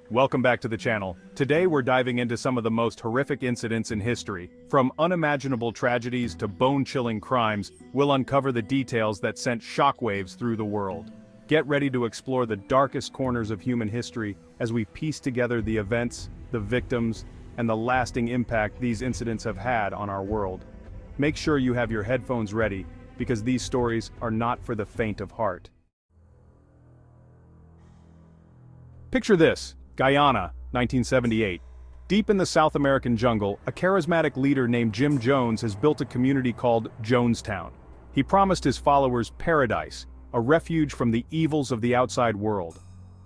Welcome back to the channel. Today we're diving into some of the most horrific incidents in history. From unimaginable tragedies to bone-chilling crimes, we'll uncover the details that sent shockwaves through the world. Get ready to explore the darkest corners of human history as we piece together the events, the victims, and the lasting impact these incidents have had on our world. Make sure you have your headphones ready, because these stories are not for the faint of heart. Picture this. Guyana, 1978. Deep in the South American jungle, a charismatic leader named Jim Jones has built a community called Jonestown. He promised his followers paradise, a refuge from the evils of the outside world.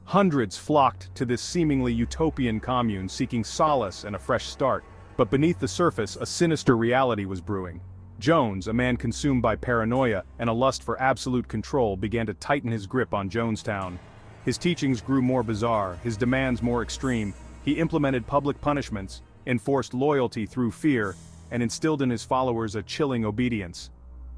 Hundreds flocked to this seemingly utopian commune seeking solace and a fresh start, but beneath the surface a sinister reality was brewing. Jones, a man consumed by paranoia and a lust for absolute control, began to tighten his grip on Jonestown. His teachings grew more bizarre, his demands more extreme. He implemented public punishments, enforced loyalty through fear, and instilled in his followers a chilling obedience.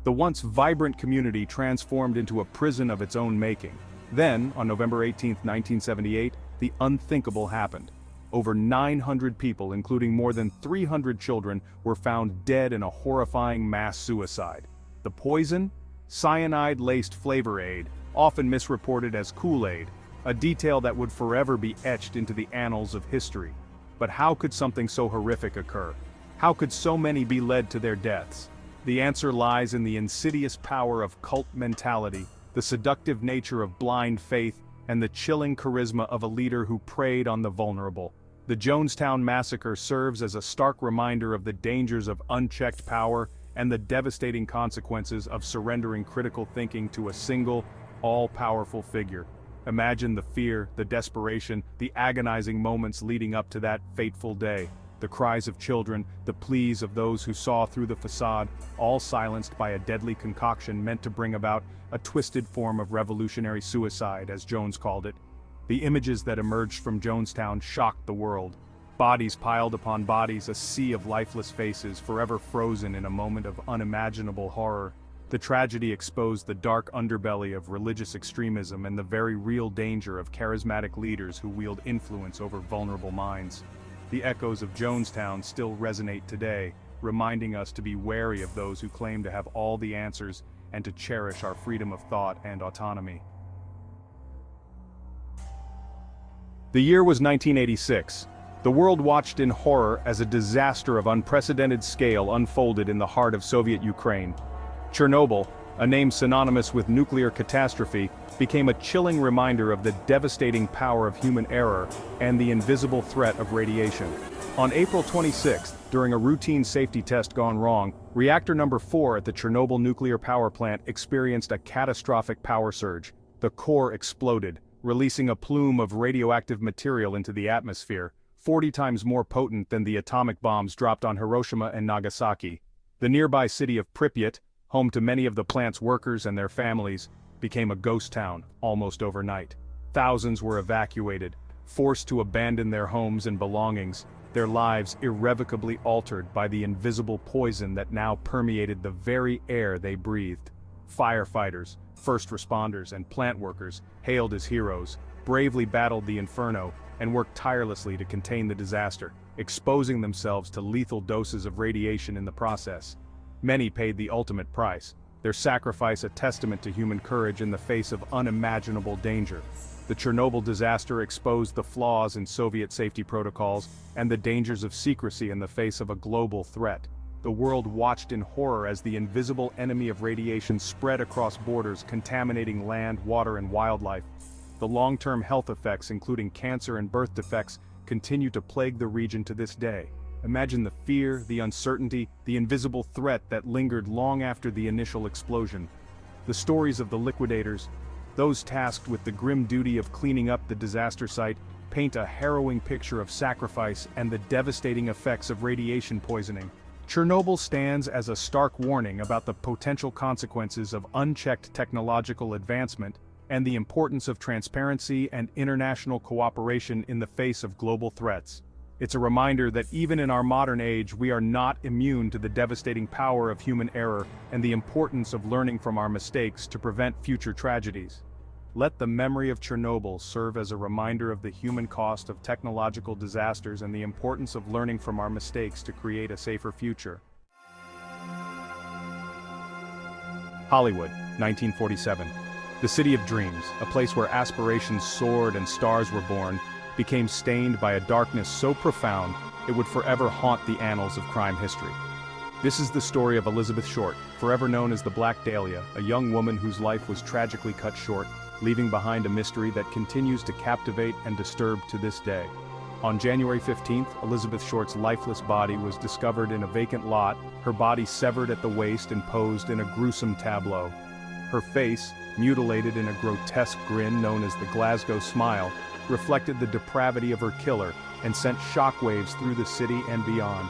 The once vibrant community transformed into a prison of its own making. Then, on November 18, 1978, the unthinkable happened. Over 900 people, including more than 300 children, were found dead in a horrifying mass suicide. The poison? Cyanide-laced flavor aid, often misreported as Kool-Aid, a detail that would forever be etched into the annals of history. But how could something so horrific occur? How could so many be led to their deaths? The answer lies in the insidious power of cult mentality, the seductive nature of blind faith, and the chilling charisma of a leader who preyed on the vulnerable. The Jonestown Massacre serves as a stark reminder of the dangers of unchecked power and the devastating consequences of surrendering critical thinking to a single, all-powerful figure. Imagine the fear, the desperation, the agonizing moments leading up to that fateful day. The cries of children, the pleas of those who saw through the facade, all silenced by a deadly concoction meant to bring about a twisted form of revolutionary suicide, as Jones called it. The images that emerged from Jonestown shocked the world. Bodies piled upon bodies, a sea of lifeless faces, forever frozen in a moment of unimaginable horror. The tragedy exposed the dark underbelly of religious extremism and the very real danger of charismatic leaders who wield influence over vulnerable minds. The echoes of Jonestown still resonate today, reminding us to be wary of those who claim to have all the answers and to cherish our freedom of thought and autonomy. The year was 1986. The world watched in horror as a disaster of unprecedented scale unfolded in the heart of Soviet Ukraine. Chernobyl, a name synonymous with nuclear catastrophe, became a chilling reminder of the devastating power of human error and the invisible threat of radiation. On April 26, during a routine safety test gone wrong, reactor number 4 at the Chernobyl nuclear power plant experienced a catastrophic power surge. The core exploded, releasing a plume of radioactive material into the atmosphere, 40 times more potent than the atomic bombs dropped on Hiroshima and Nagasaki. The nearby city of Pripyat, home to many of the plant's workers and their families, became a ghost town almost overnight. Thousands were evacuated, forced to abandon their homes and belongings, their lives irrevocably altered by the invisible poison that now permeated the very air they breathed. Firefighters, first responders, and plant workers, hailed as heroes, bravely battled the inferno and worked tirelessly to contain the disaster, exposing themselves to lethal doses of radiation in the process. Many paid the ultimate price, their sacrifice a testament to human courage in the face of unimaginable danger. The Chernobyl disaster exposed the flaws in Soviet safety protocols and the dangers of secrecy in the face of a global threat. The world watched in horror as the invisible enemy of radiation spread across borders, contaminating land, water, and wildlife. The long-term health effects, including cancer and birth defects, continue to plague the region to this day. Imagine the fear, the uncertainty, the invisible threat that lingered long after the initial explosion. The stories of the liquidators, those tasked with the grim duty of cleaning up the disaster site, paint a harrowing picture of sacrifice and the devastating effects of radiation poisoning. Chernobyl stands as a stark warning about the potential consequences of unchecked technological advancement and the importance of transparency and international cooperation in the face of global threats. It's a reminder that even in our modern age, we are not immune to the devastating power of human error and the importance of learning from our mistakes to prevent future tragedies. Let the memory of Chernobyl serve as a reminder of the human cost of technological disasters and the importance of learning from our mistakes to create a safer future. Hollywood, 1947. The city of dreams, a place where aspirations soared and stars were born, became stained by a darkness so profound it would forever haunt the annals of crime history. This is the story of Elizabeth Short, forever known as the Black Dahlia, a young woman whose life was tragically cut short, leaving behind a mystery that continues to captivate and disturb to this day. On January 15th, Elizabeth Short's lifeless body was discovered in a vacant lot, her body severed at the waist and posed in a gruesome tableau. Her face, mutilated in a grotesque grin known as the Glasgow Smile, reflected the depravity of her killer and sent shockwaves through the city and beyond.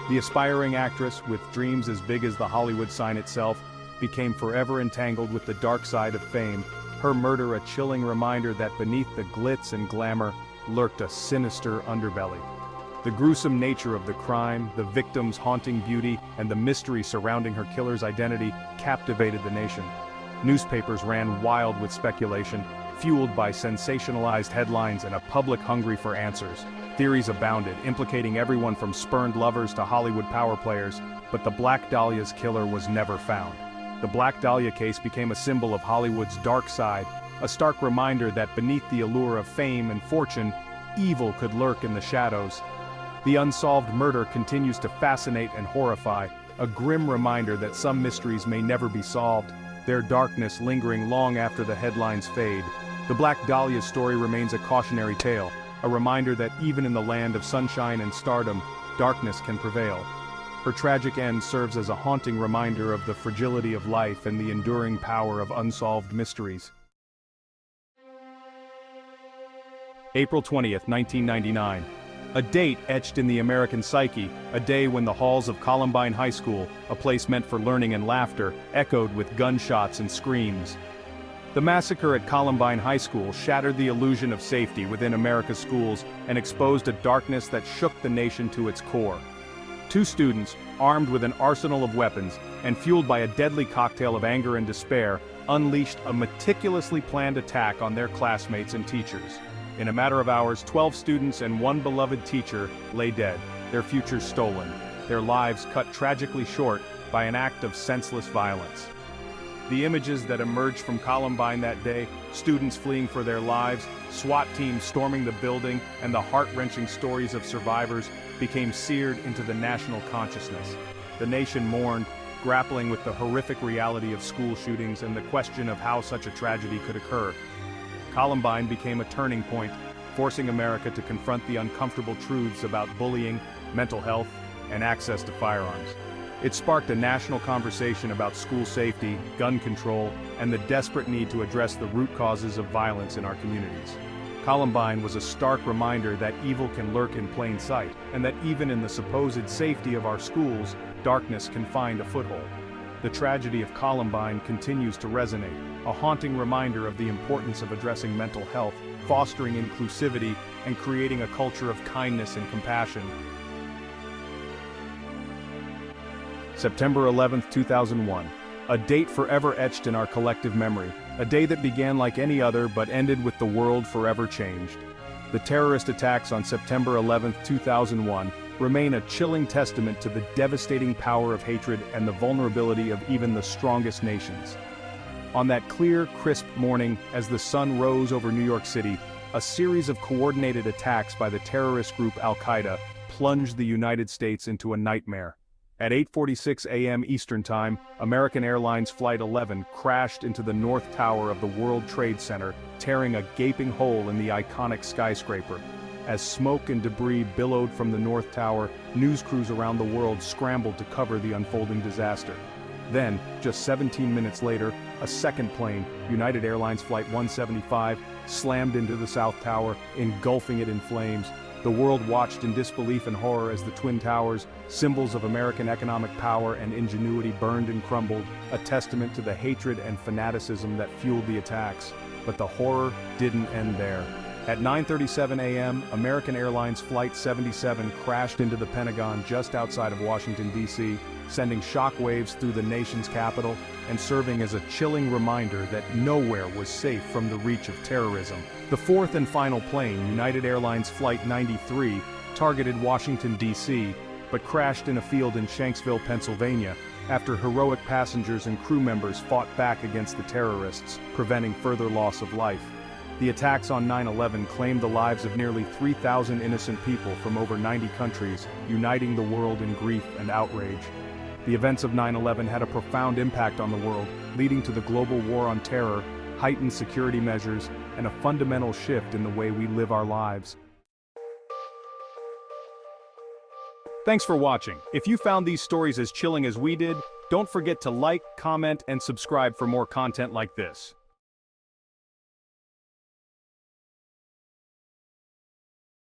The aspiring actress, with dreams as big as the Hollywood sign itself, became forever entangled with the dark side of fame, her murder a chilling reminder that beneath the glitz and glamour lurked a sinister underbelly. The gruesome nature of the crime, the victim's haunting beauty, and the mystery surrounding her killer's identity captivated the nation. Newspapers ran wild with speculation, fueled by sensationalized headlines and a public hungry for answers. Theories abounded, implicating everyone from spurned lovers to Hollywood power players, but the Black Dahlia's killer was never found. The Black Dahlia case became a symbol of Hollywood's dark side, a stark reminder that beneath the allure of fame and fortune, evil could lurk in the shadows. The unsolved murder continues to fascinate and horrify, a grim reminder that some mysteries may never be solved, their darkness lingering long after the headlines fade. The Black Dahlia story remains a cautionary tale, a reminder that even in the land of sunshine and stardom, darkness can prevail. Her tragic end serves as a haunting reminder of the fragility of life and the enduring power of unsolved mysteries. April 20th, 1999. A date etched in the American psyche, a day when the halls of Columbine High School, a place meant for learning and laughter, echoed with gunshots and screams. The massacre at Columbine High School shattered the illusion of safety within America's schools and exposed a darkness that shook the nation to its core. Two students, armed with an arsenal of weapons and fueled by a deadly cocktail of anger and despair, unleashed a meticulously planned attack on their classmates and teachers. In a matter of hours, 12 students and one beloved teacher lay dead, their futures stolen, their lives cut tragically short by an act of senseless violence. The images that emerged from Columbine that day, students fleeing for their lives, SWAT teams storming the building, and the heart-wrenching stories of survivors became seared into the national consciousness. The nation mourned, grappling with the horrific reality of school shootings and the question of how such a tragedy could occur. Columbine became a turning point, forcing America to confront the uncomfortable truths about bullying, mental health, and access to firearms. It sparked a national conversation about school safety, gun control, and the desperate need to address the root causes of violence in our communities. Columbine was a stark reminder that evil can lurk in plain sight, and that even in the supposed safety of our schools, darkness can find a foothold. The tragedy of Columbine continues to resonate, a haunting reminder of the importance of addressing mental health, fostering inclusivity, and creating a culture of kindness and compassion. September 11, 2001. A date forever etched in our collective memory, a day that began like any other but ended with the world forever changed. The terrorist attacks on September 11, 2001 remain a chilling testament to the devastating power of hatred and the vulnerability of even the strongest nations. On that clear, crisp morning, as the sun rose over New York City, a series of coordinated attacks by the terrorist group Al-Qaeda plunged the United States into a nightmare. At 8:46 a.m. Eastern Time, American Airlines Flight 11 crashed into the North Tower of the World Trade Center, tearing a gaping hole in the iconic skyscraper. As smoke and debris billowed from the North Tower, news crews around the world scrambled to cover the unfolding disaster. Then, just 17 minutes later, a second plane, United Airlines Flight 175, slammed into the South Tower, engulfing it in flames. The world watched in disbelief and horror as the Twin Towers, symbols of American economic power and ingenuity, burned and crumbled, a testament to the hatred and fanaticism that fueled the attacks. But the horror didn't end there. At 9:37 a.m., American Airlines Flight 77 crashed into the Pentagon just outside of Washington, D.C., sending shockwaves through the nation's capital and serving as a chilling reminder that nowhere was safe from the reach of terrorism. The fourth and final plane, United Airlines Flight 93, targeted Washington, D.C., but crashed in a field in Shanksville, Pennsylvania, after heroic passengers and crew members fought back against the terrorists, preventing further loss of life. The attacks on 9/11 claimed the lives of nearly 3,000 innocent people from over 90 countries, uniting the world in grief and outrage. The events of 9/11 had a profound impact on the world, leading to the global war on terror, heightened security measures, and a fundamental shift in the way we live our lives. Thanks for watching. If you found these stories as chilling as we did, don't forget to like, comment, and subscribe for more content like this.